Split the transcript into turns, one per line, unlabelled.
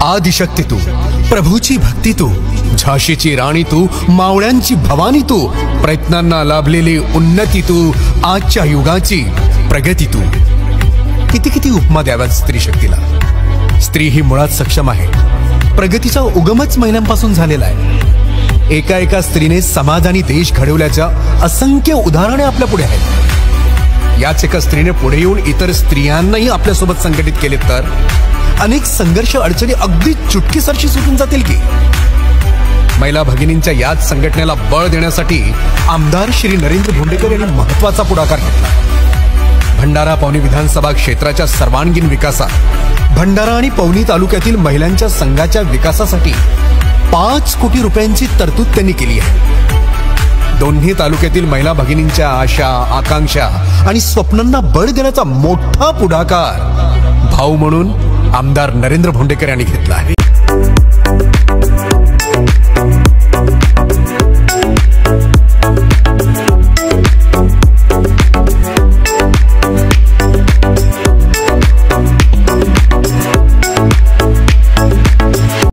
आदिशक्ती तू, प्रभूची भक्ती तू, झाशीची राणी तू, मावळ्यांची भवानी तू, प्रयत्नांना लाभलेली उन्नती तू, आजच्या युगाची प्रगती तू. किती किती उपमा द्याव्यात स्त्री शक्तीला. स्त्री ही मुळात सक्षम आहे. प्रगतीचा उगमच महिलांपासून झालेला आहे. एका एका स्त्रीने समाज आणि देश घडवल्याच्या असंख्य उदाहरणे आपल्या पुढे आहेत. याच एका स्त्रीने पुढे येऊन इतर स्त्रियांनाही आपल्यासोबत संघटित केले तर अनेक संघर्ष अडचणी अगदी चुटकीसरशी सुटून जातील की. महिला भगिनींच्या याच संघटनेला बळ देण्यासाठी आमदार श्री नरेंद्र भोंडेकर यांनी महत्वाचा पुढाकार घेतला. भंडारा पवनी विधानसभा क्षेत्राच्या सर्वांगीण विकासात भंडारा आणि पवनी तालुक्यातील महिलांच्या संघाच्या विकासासाठी 5 कोटी रुपयांची तरतूद त्यांनी केली आहे. दोन्ही तालुक्यातील महिला भगिनींच्या आशा, आकांक्षा आणि स्वप्नांना बळ देण्याचा मोठा पुढाकार भाऊ म्हणून आमदार नरेंद्र भोंडेकर यांनी घेतला आहे.